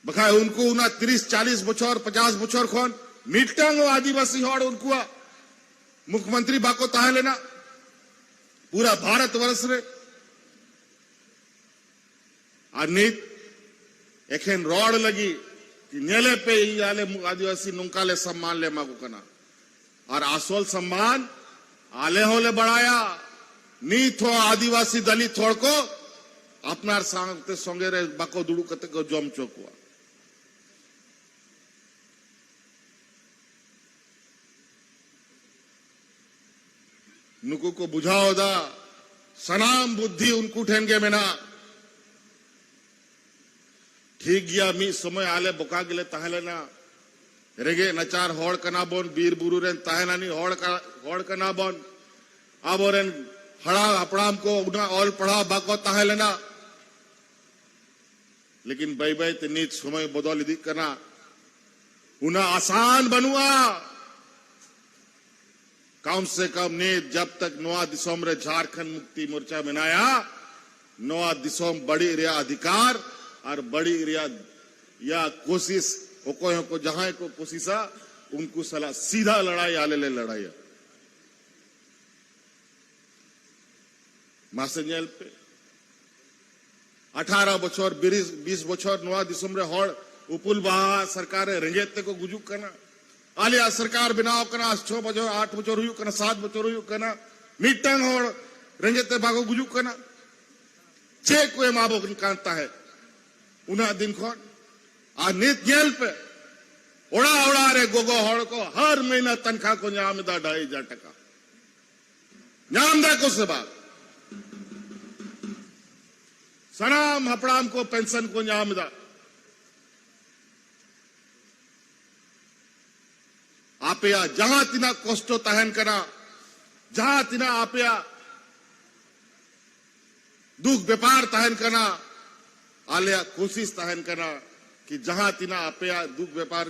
बखाय उनको उना 30-40 बचर 50 बचर खन मिटटांग आदिवासी हड़ उनको मुख्यमंत्री बाको ताहे लेना पूरा भारत वर्ष रे और नित एखेन रॉड लगी कि नेले पे आले आदिवासी नुकाले सम्मान ले मागो कना और आसोल सम्मान आले होले बढ़ाया नी थो आदिवासी दलित थोड़ को अपनार सांगते संगे रे बाको दुड़ू कते को जम चोकुआ नुकु को बुझाओ दा सनाम बुद्धि उनको ठेंगे में ना ठीक गया मी समय आले बोका गिले ताहले ना रेगे नचार होड़ कना बोन बीर बुरु रेन ताहना नी होड़ कना बोन अब रेन हड़ा अपराम को उना और पढ़ा बाको ताहले ना लेकिन बाई बाई ते नीच समय बदल दी करना उना आसान बनुआ कम से कम ने जब तक नवा दिसोम रे झारखंड मुक्ति मोर्चा बनाया नवा दिसोम बड़ी रिया अधिकार और बड़ी रिया या कोशिश को जहां को कोशिशा उनको सलाह सीधा लड़ाई आले ले लड़ाई मासेंजल पे 18 बचर 20 बचर नवा दिसोम रे हड़ उपुल बहा सरकार रेंगेते को गुजुक करना आलिया सरकार बनाव करना 6 बचर 8 बचर हुई करना 7 बचर हुई करना मिटंग हड़ रेंगेते भागो गुजुक करना चे कोई माबो कांता है उना दिन खोन आ नित जेल पे ओड़ा रे गोगो हड़ को हर महीना तनख्वाह को न्यामदा 2,500 टका न्यामदा को सेवा सनाम हपड़ाम को पेंशन को न्यामदा आपया जहां तिना कष्टो तहन करा जहां तिना आपया दुख व्यापार तहन करना आलिया कोशिश तहन करना कि जहां तिना आपया दुख व्यापार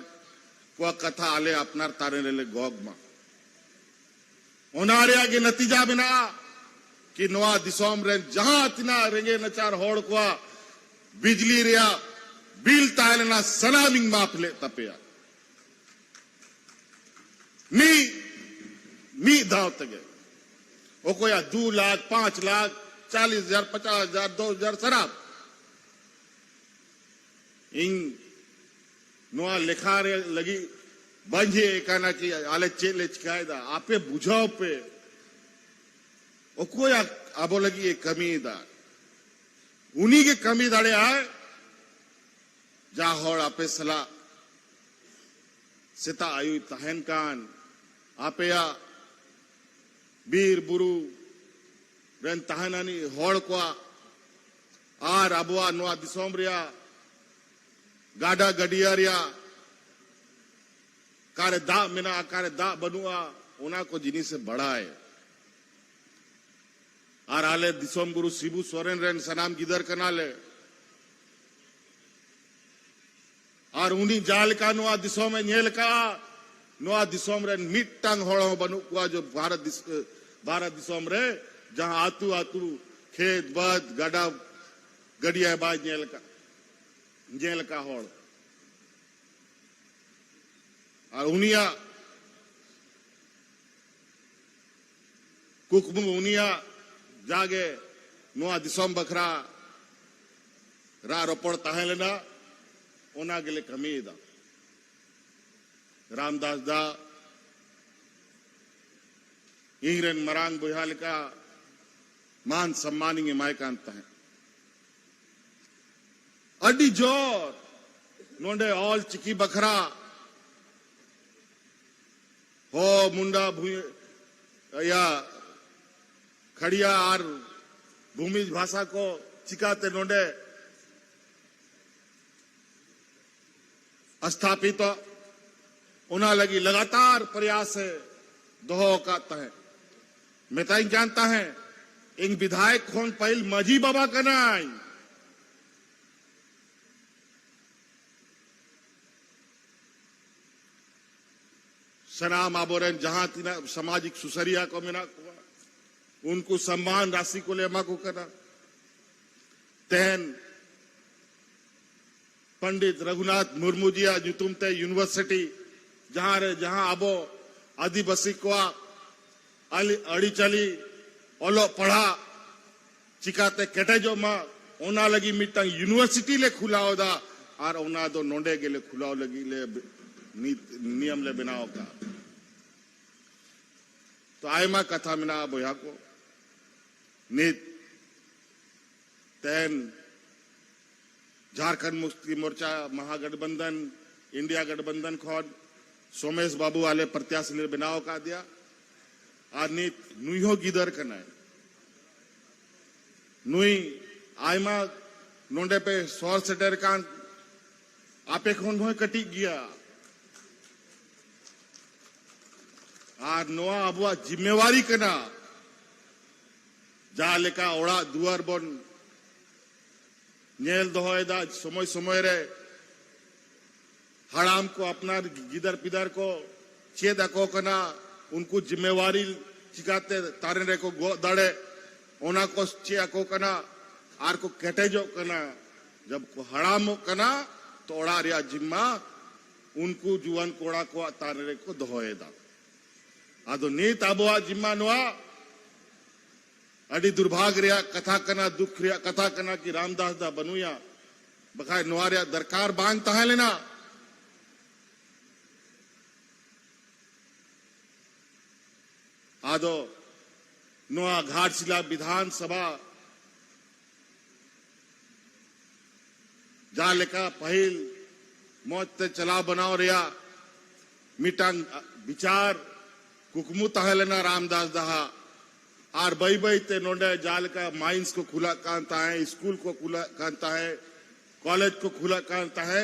को कथा आले अपनार तारे ले गोगमा ओनारिया के नतीजा बिना कि नवा दिसोम रे जहां तिना रेंगे नचार होड़ को बिजली रिया बिल तालना सनामिंग माप ले तपया मी दाव तगे ओ कोया 2 लाख 5 लाख 40,000 50,000 2,000 शराब इन नोआ लेखा रे लगी बंजे काना की आले चेले चिकायदा आपे बुझाओ पे ओ कोया आबो लगी एक कमीदार उन्हीं के कमी दाड़े आए जा होड़ आपे सला सिता आयु तहन कान आपया बीर बुरु रेन तहनानी होड़ को आर अबुआ नोआ दिसोम रिया गाडा गडिया रिया कारे दा मिना कारे दा बनुआ उना को जिनी से बड़ा है आर आले दिसोम गुरु शिबू सोरेन रेन सनाम गिदर कनाले और उन्हीं जाल का नोआ दिसोम में नेल का नोआ दिसोम रे मिट्टांग होड़ो बनु को जो भारत दिसोम रे जहां आतू आतू खेत बद गडा गडिया बाज नेल का होड़ और उनिया कुकमु उनिया जागे नोआ दिसोम बखरा रा रोपड़ ताहे लेना ओना गेले कमी दा रामदास दा इंग्रेन मरांग बुहाल का मान सम्मानिंग मायकांत है अडी जोर नोंडे ऑल चिकी बखरा हो मुंडा या खड़िया और भूमिज भाषा को चिकाते नोंडे स्थापित उना लगी लगातार प्रयास है दोहो का है मैं ताई जानता है इन विधायक खोन पहल मजी बाबा का नाई सनाम आबोरेन जहां तीना सामाजिक सुसरिया को मिना उनको सम्मान राशि को ले को करना तेन पंडित रघुनाथ मुर्मू जी जुतुमते यूनिवर्सिटी जहां आबो आदिवासी को अड़ी चली ओलो पढ़ा चिकाते केटेजो मा ओना लगी मिटंग यूनिवर्सिटी ले खुलाओ दा और ओना दो नोंडे गेले खुलाओ लगी ले नियम ले बनाओ का तो आयमा कथा मिना बोया को नित तेन झारखंड मुक्ति मोर्चा महागठबंधन इंडिया गठबंधन खोद सोमेश बाबू वाले प्रत्याशी ने बनाओ का दिया और नित नुईहो गिदर कना नुई आयमा नोंडे पे सौर सेटर कान आपे खोन भोय कटी गया और नोआ अबुआ जिम्मेवारी कना जा लेका ओड़ा दुआर बन नेल दोहयदा समय समय रे हराम को अपना गिदर पिदर को चेद को कना उनको जिम्मेवारी चिकाते तारे रे को गो दड़े ओना को चे को कना आर को केटेजो कना जब को हराम कना तो ओड़ा रिया जिम्मा उनको जुआन कोड़ा को तारे रे को दोहयदा आदो नीत आबोआ जिम्मा नोआ अड़ी दुर्भाग्य रिया कथा कना दुख रिया कथा कना की रामदास दा बनुया बखाय नोआ रिया दरकार बांग तहा लेना आदो नोआ घाटशिला विधानसभा जा लेका पहिल मौत ते चला बनाओ रिया मिटांग विचार कुकमु तहलना रामदास दहा और बई बई ते नोंडे जाल का माइंस को खुला कांता है स्कूल को खुला कांता है कॉलेज को खुला कांता है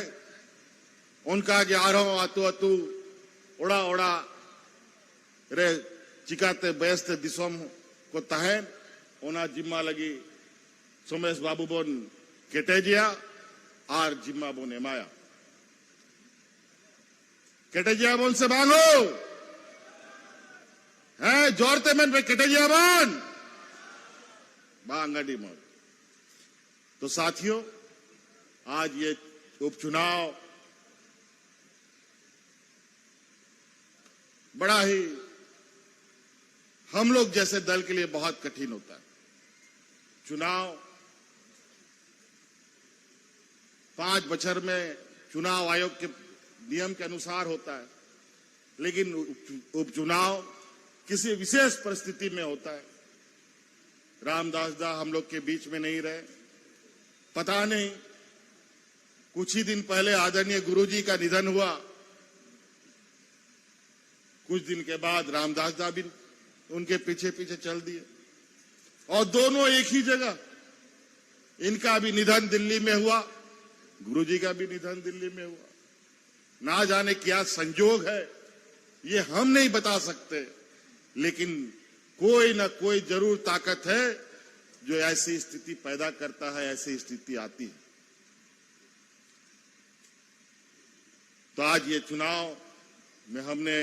उनका 11 आतु आतु ओड़ा ओड़ा रे चिकाते बेस्ते दिसोम को तहे ओना जिम्मा लगी सोमेश बाबू बोन केटेजिया और जिम्मा बोन एमाया केटेजिया बोन से भागो है जोरते मन पे केटेजिया बोन बांगड़ी मोड़ तो साथियों आज ये उपचुनाव बड़ा ही हम लोग जैसे दल के लिए बहुत कठिन होता है। चुनाव 5 बछर में चुनाव आयोग के नियम के अनुसार होता है, लेकिन उपचुनाव किसी विशेष परिस्थिति में होता है। रामदास दा हम लोग के बीच में नहीं रहे, पता नहीं कुछ ही दिन पहले आदरणीय गुरुजी का निधन हुआ, कुछ दिन के बाद रामदास दा भी उनके पीछे पीछे चल दिए और दोनों एक ही जगह। इनका भी निधन दिल्ली में हुआ, गुरुजी का भी निधन दिल्ली में हुआ। ना जाने क्या संजोग है, ये हम नहीं बता सकते, लेकिन कोई ना कोई जरूर ताकत है जो ऐसी स्थिति पैदा करता है, ऐसी स्थिति आती है। तो आज ये चुनाव में हमने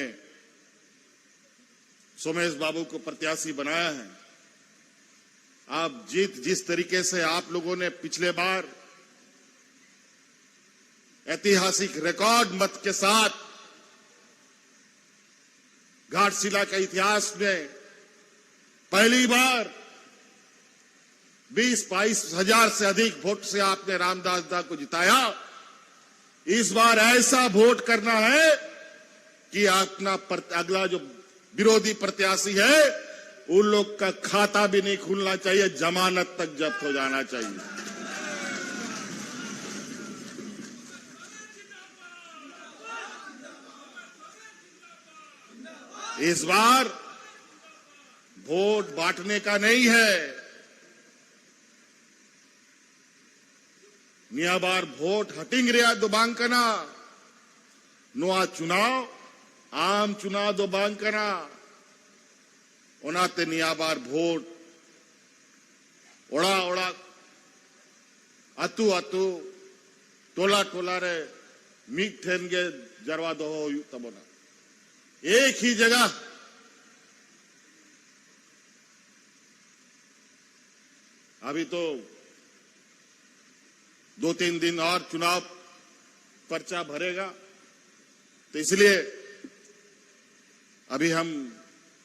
सोमेश बाबू को प्रत्याशी बनाया है। आप जिस तरीके से आप लोगों ने पिछले बार ऐतिहासिक रिकॉर्ड मत के साथ घाटशिला के इतिहास में पहली बार 20-22 हजार से अधिक वोट से आपने रामदास दा को जिताया, इस बार ऐसा वोट करना है कि अपना अगला जो विरोधी प्रत्याशी है उन लोग का खाता भी नहीं खुलना चाहिए, जमानत तक जब्त हो जाना चाहिए। इस बार वोट बांटने का नहीं है, निया बार वोट हटिंग रिया दो बांकना नुआ चुनाव आम चुनाव दो बांकना ओनाते निया बार वोट ओड़ा ओड़ा अतु अतु टोला टोला रे मीट ठेन गे जरवा दो हो तबोना एक ही जगह। अभी तो 2-3 दिन और चुनाव पर्चा भरेगा। तो इसलिए अभी हम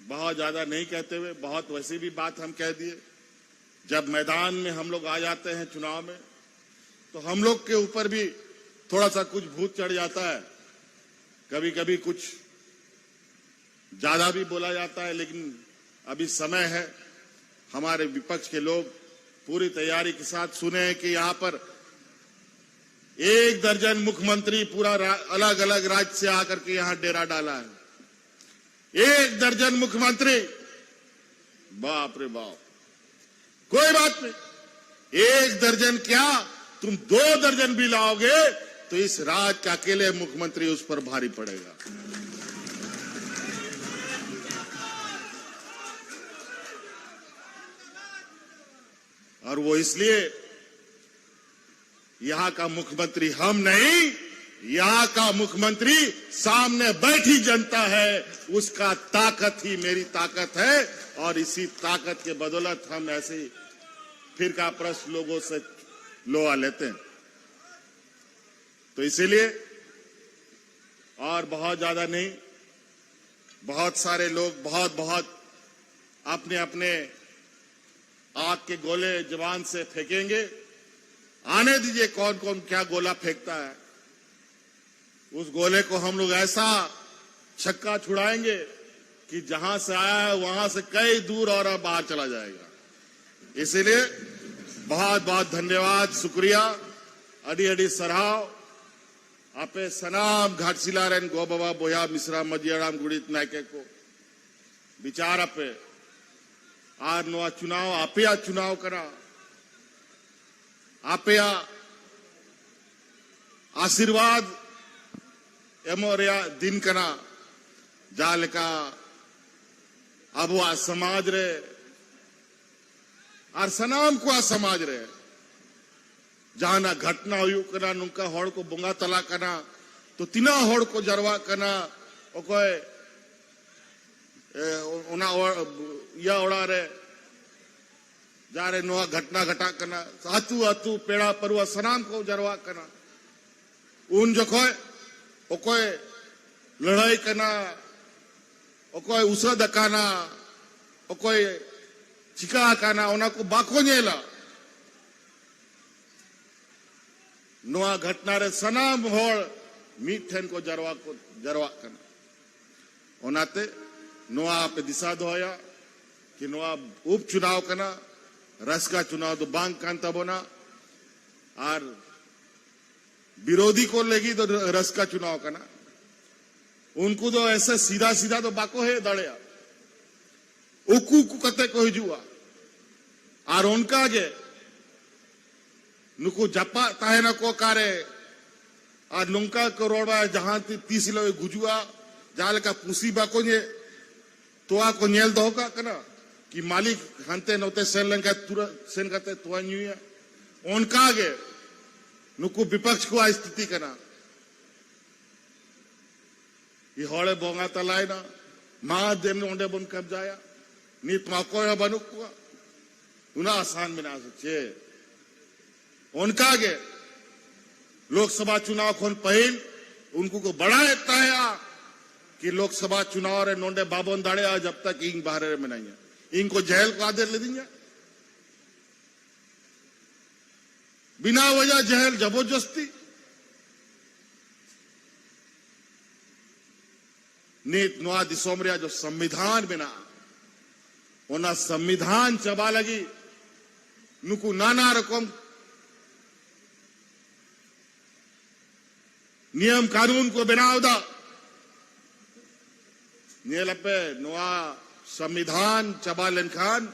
बहुत ज्यादा नहीं कहते हुए बहुत वैसी भी बात हम कह दिए। जब मैदान में हम लोग आ जाते हैं चुनाव में, तो हम लोग के ऊपर भी थोड़ा सा कुछ भूत चढ़ जाता है, कभी कभी कुछ ज्यादा भी बोला जाता है। लेकिन अभी समय है, हमारे विपक्ष के लोग पूरी तैयारी के साथ सुने कि यहां पर 1 दर्जन मुख्यमंत्री पूरा अलग अलग राज्य से आकर के यहां डेरा डाला है। 1 दर्जन मुख्यमंत्री, बाप रे बाप। कोई बात नहीं, 1 दर्जन क्या, तुम 2 दर्जन भी लाओगे तो इस राज्य का अकेले मुख्यमंत्री उस पर भारी पड़ेगा। और वो इसलिए यहां का मुख्यमंत्री हम नहीं, यहां का मुख्यमंत्री सामने बैठी जनता है, उसका ताकत ही मेरी ताकत है। और इसी ताकत के बदौलत हम ऐसे फिरका प्रस्त लोगों से लोहा लेते हैं। तो इसीलिए और बहुत ज्यादा नहीं, बहुत सारे लोग बहुत अपने अपने आग के गोले जवान से फेंकेंगे। आने दीजिए कौन कौन क्या गोला फेंकता है। उस गोले को हम लोग ऐसा छक्का छुड़ाएंगे कि जहां से आया है वहां से कई दूर और बाहर चला जाएगा। इसीलिए बहुत बहुत धन्यवाद, शुक्रिया, अडी अडी सराव। आपे सनाम घाटशिलारेन गो बाबा बोया मिश्रा मजियाराम गुड़ित नायके को विचार आपे आर नवा चुनाव आपे चुनाव करा, आपे आशीर्वाद एमोरिया दिन कना जाल का अब समाज रे और सनाम को समाज रे जहां घटना हुई कना नुका हड़ को बोंगा तला कना तो तिना हड़ को जरवा कना ओकोय ओना या ओड़ा रे जारे नोआ घटना घटा कना हाथू हाथू पेड़ा परुआ सनाम को जरवा कना उन जोखोय ओकोय लड़ाई कना ओकोय उसद अकाना ओकोय चिका अकाना ओना को बाको नेला नोआ घटना रे सनाम होड़ मीट ठेन को जरवा कना ओनाते नोआ पे दिशा दोया कि नोआ उपचुनाव कना रस का चुनाव तो बांग कांता बोना और विरोधी को लेगी तो रस का चुनाव करना। उनको तो ऐसा सीधा सीधा तो बाको है दड़िया उकू कते को हिजुआ और उनका जे नुको जपा ताहेना को कारे और नुका करोड़ा जहां 30 लोग गुजुआ जाल का पूसी बाको ने तो को नेल दो का कना कि मालिक हंते नोते सेन लंका तुरंत सेन करते तो न्यूया उनका गे नुकु विपक्ष को स्थिति करना ये हड़े बोंगा तलाय ना मां देन ओंडे बन कब जाया नीत माको बनु को उना आसान बना सके उनका गे लोकसभा चुनाव खोन पहल उनको को बड़ा इतना है कि लोकसभा चुनाव रे नोंडे बाबों दाड़े जब तक इंग बाहर में नहीं है इनको जेल को आदेश ले देंगे बिना वजह जेल जबरदस्ती नीत नुआ दिसोमरिया जो संविधान बिना ओना संविधान चबा लगी नुकु नाना रकम नियम कानून को बनाव दा नेलपे नुआ संविधान चबा लेनखान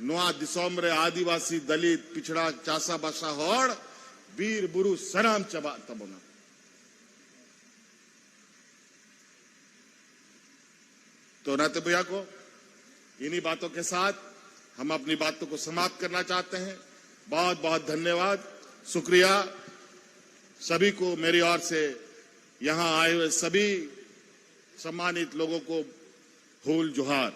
नोआ दिसोम रे आदिवासी दलित पिछड़ा चासा बासा होड़ वीर बुरु सनाम चबा तबना तो नाते भैया को इन्हीं बातों के साथ हम अपनी बातों को समाप्त करना चाहते हैं। बहुत बहुत धन्यवाद, शुक्रिया सभी को मेरी ओर से यहां आए हुए सभी सम्मानित लोगों को फूल जोहार।